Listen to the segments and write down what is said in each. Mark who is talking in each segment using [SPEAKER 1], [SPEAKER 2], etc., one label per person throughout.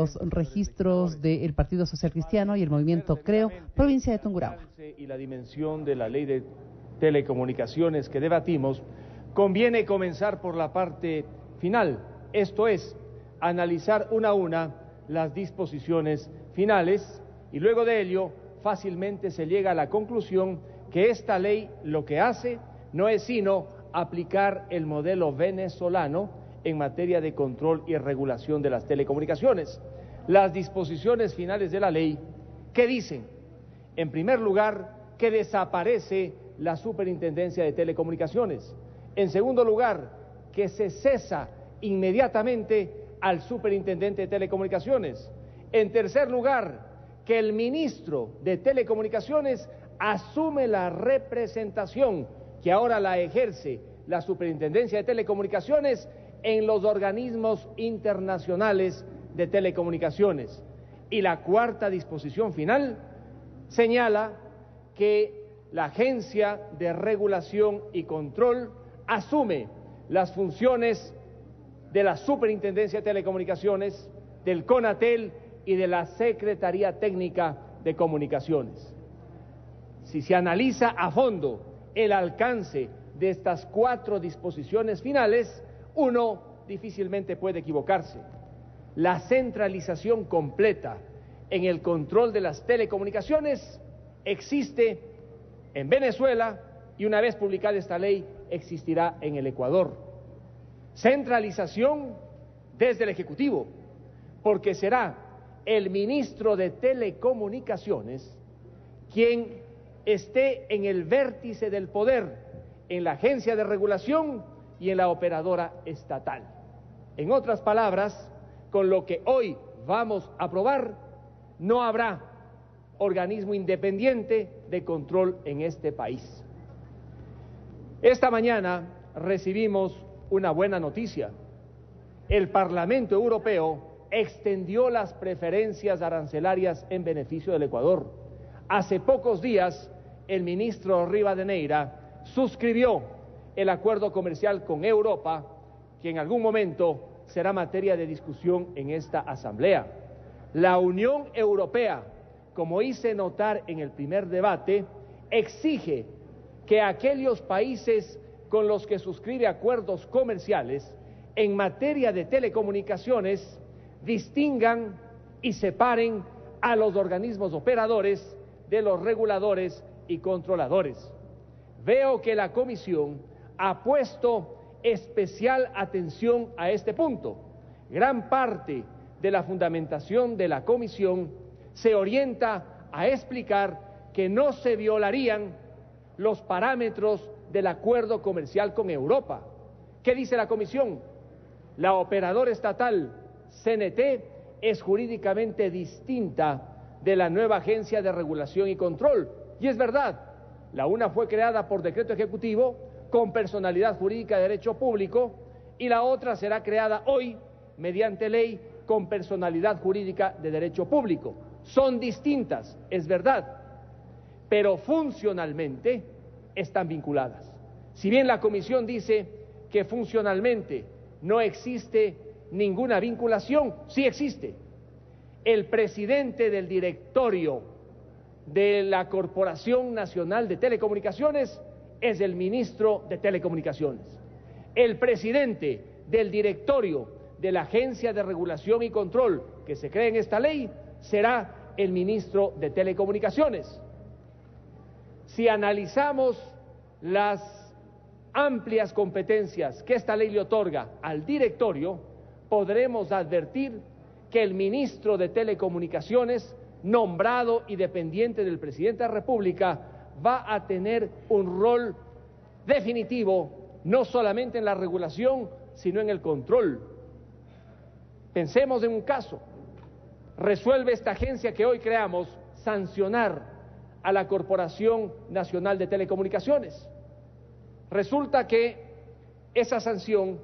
[SPEAKER 1] Los registros del Partido Social Cristiano y el movimiento Creo, provincia de Tungurahua.
[SPEAKER 2] Y la dimensión de la ley de telecomunicaciones que debatimos, conviene comenzar por la parte final, esto es, analizar una a una las disposiciones finales y luego de ello fácilmente se llega a la conclusión que esta ley lo que hace no es sino aplicar el modelo venezolano en materia de control y regulación de las telecomunicaciones. Las disposiciones finales de la ley, ¿qué dicen? En primer lugar, que desaparece la Superintendencia de Telecomunicaciones. En segundo lugar, que se cesa inmediatamente al Superintendente de Telecomunicaciones. En tercer lugar, que el ministro de Telecomunicaciones asume la representación que ahora la ejerce la Superintendencia de Telecomunicaciones en los organismos internacionales de telecomunicaciones. Y la cuarta disposición final señala que la Agencia de Regulación y Control asume las funciones de la Superintendencia de Telecomunicaciones, del CONATEL y de la Secretaría Técnica de Comunicaciones. Si se analiza a fondo el alcance de estas cuatro disposiciones finales, uno difícilmente puede equivocarse. La centralización completa en el control de las telecomunicaciones existe en Venezuela y una vez publicada esta ley existirá en el Ecuador. Centralización desde el Ejecutivo, porque será el ministro de Telecomunicaciones quien esté en el vértice del poder, en la agencia de regulación y en la operadora estatal. En otras palabras, con lo que hoy vamos a aprobar, no habrá organismo independiente de control en este país. Esta mañana recibimos una buena noticia. El Parlamento Europeo extendió las preferencias arancelarias en beneficio del Ecuador. Hace pocos días, el ministro Rivadeneira suscribió el acuerdo comercial con Europa, que en algún momento será materia de discusión en esta asamblea. La Unión Europea, como hice notar en el primer debate, exige que aquellos países con los que suscribe acuerdos comerciales en materia de telecomunicaciones distingan y separen a los organismos operadores de los reguladores y controladores. Veo que la Comisión ha puesto especial atención a este punto. Gran parte de la fundamentación de la Comisión se orienta a explicar que no se violarían los parámetros del acuerdo comercial con Europa. ¿Qué dice la Comisión? La operadora estatal CNT es jurídicamente distinta de la nueva Agencia de Regulación y Control. Y es verdad, la una fue creada por decreto ejecutivo con personalidad jurídica de derecho público y la otra será creada hoy mediante ley con personalidad jurídica de derecho público. Son distintas, es verdad, pero funcionalmente están vinculadas. Si bien la Comisión dice que funcionalmente no existe ninguna vinculación, sí existe. El presidente del directorio de la Corporación Nacional de Telecomunicaciones es el ministro de Telecomunicaciones. El presidente del directorio de la Agencia de Regulación y Control que se cree en esta ley será el ministro de Telecomunicaciones. Si analizamos las amplias competencias que esta ley le otorga al directorio, podremos advertir que el ministro de Telecomunicaciones, nombrado y dependiente del presidente de la República, va a tener un rol definitivo, no solamente en la regulación, sino en el control. Pensemos en un caso. Resuelve esta agencia que hoy creamos sancionar a la Corporación Nacional de Telecomunicaciones. Resulta que esa sanción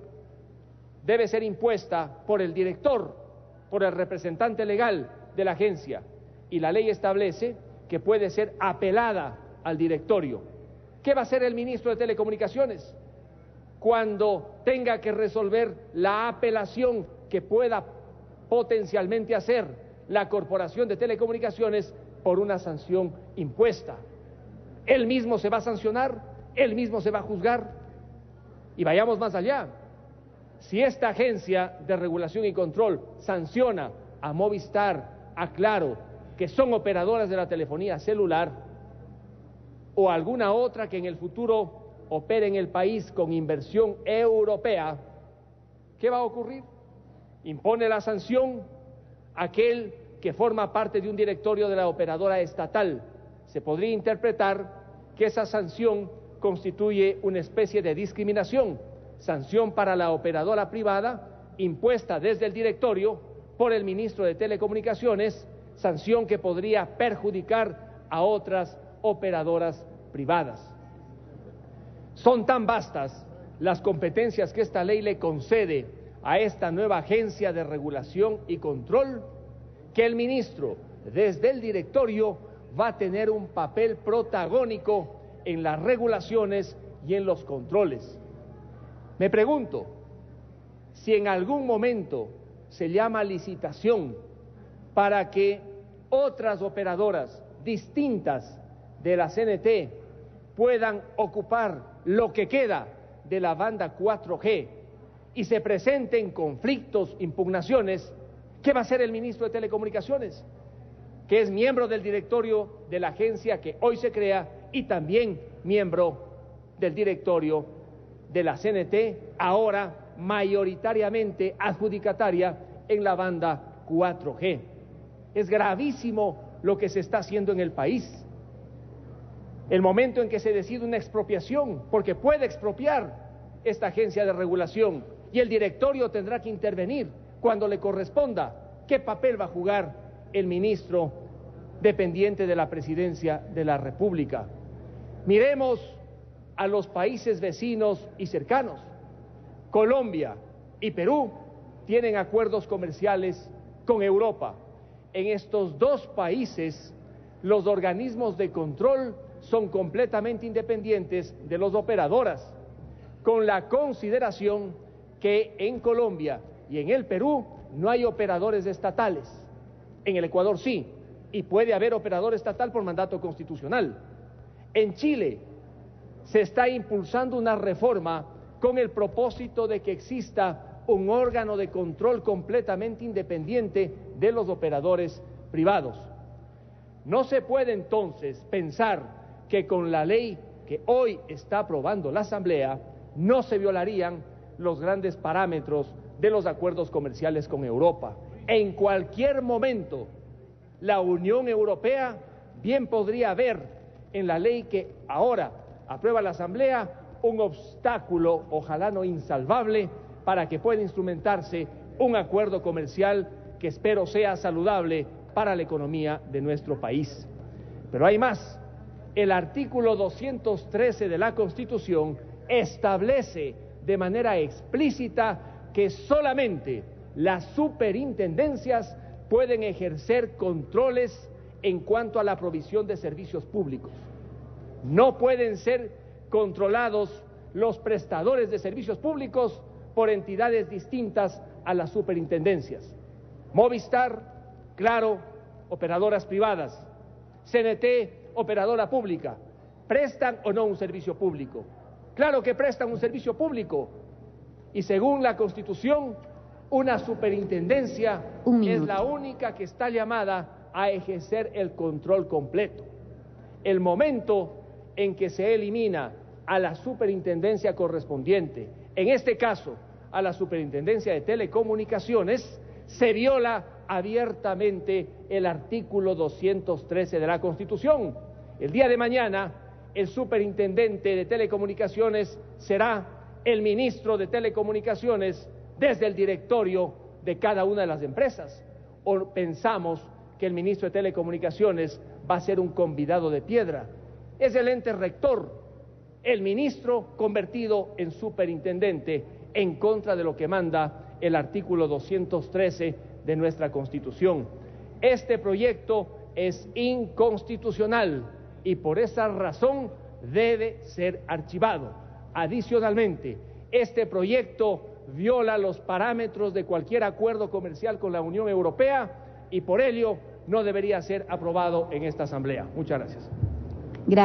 [SPEAKER 2] debe ser impuesta por el director, por el representante legal de la agencia, y la ley establece que puede ser apelada al directorio. ¿Qué va a hacer el ministro de Telecomunicaciones cuando tenga que resolver la apelación que pueda potencialmente hacer la Corporación de Telecomunicaciones por una sanción impuesta. Él mismo se va a sancionar, él mismo se va a juzgar. Y vayamos más allá. Si esta agencia de regulación y control sanciona a Movistar, a Claro, que son operadoras de la telefonía celular, o alguna otra que en el futuro opere en el país con inversión europea, ¿qué va a ocurrir? Impone la sanción aquel que forma parte de un directorio de la operadora estatal. Se podría interpretar que esa sanción constituye una especie de discriminación, sanción para la operadora privada impuesta desde el directorio por el ministro de Telecomunicaciones, sanción que podría perjudicar a otras operadoras privadas. Son tan vastas las competencias que esta ley le concede a esta nueva agencia de regulación y control que el ministro, desde el directorio, va a tener un papel protagónico en las regulaciones y en los controles. Me pregunto, si en algún momento se llama licitación para que otras operadoras distintas de la CNT puedan ocupar lo que queda de la banda 4G y se presenten conflictos, impugnaciones, ¿qué va a hacer el ministro de Telecomunicaciones? Que es miembro del directorio de la agencia que hoy se crea y también miembro del directorio de la CNT, ahora mayoritariamente adjudicataria en la banda 4G. Es gravísimo lo que se está haciendo en el país. El momento en que se decide una expropiación, porque puede expropiar esta agencia de regulación y el directorio tendrá que intervenir cuando le corresponda. ¿Qué papel va a jugar el ministro dependiente de la presidencia de la República? Miremos a los países vecinos y cercanos. Colombia y Perú tienen acuerdos comerciales con Europa. En estos dos países, los organismos de control son completamente independientes de las operadoras, con la consideración que en Colombia y en el Perú no hay operadores estatales. En el Ecuador sí, y puede haber operador estatal por mandato constitucional. En Chile se está impulsando una reforma con el propósito de que exista un órgano de control completamente independiente de los operadores privados. No se puede entonces pensar que con la ley que hoy está aprobando la Asamblea no se violarían los grandes parámetros de los acuerdos comerciales con Europa. En cualquier momento, la Unión Europea bien podría ver en la ley que ahora aprueba la Asamblea un obstáculo, ojalá no insalvable, para que pueda instrumentarse un acuerdo comercial que espero sea saludable para la economía de nuestro país. Pero hay más. El artículo 213 de la Constitución establece de manera explícita que solamente las superintendencias pueden ejercer controles en cuanto a la provisión de servicios públicos. No pueden ser controlados los prestadores de servicios públicos por entidades distintas a las superintendencias. Movistar, Claro, operadoras privadas, CNT, operadora pública, ¿prestan o no un servicio público? Claro que prestan un servicio público y según la Constitución, una superintendencia es la única que está llamada a ejercer el control completo. El momento en que se elimina a la superintendencia correspondiente, en este caso a la Superintendencia de Telecomunicaciones, se viola abiertamente el artículo 213 de la Constitución. El día de mañana, el superintendente de Telecomunicaciones será el ministro de Telecomunicaciones desde el directorio de cada una de las empresas. ¿O pensamos que el ministro de Telecomunicaciones va a ser un convidado de piedra? Es el ente rector, el ministro convertido en superintendente en contra de lo que manda el artículo 213 de nuestra Constitución. Este proyecto es inconstitucional y por esa razón debe ser archivado. Adicionalmente, este proyecto viola los parámetros de cualquier acuerdo comercial con la Unión Europea y por ello no debería ser aprobado en esta Asamblea. Muchas gracias.
[SPEAKER 1] Gracias.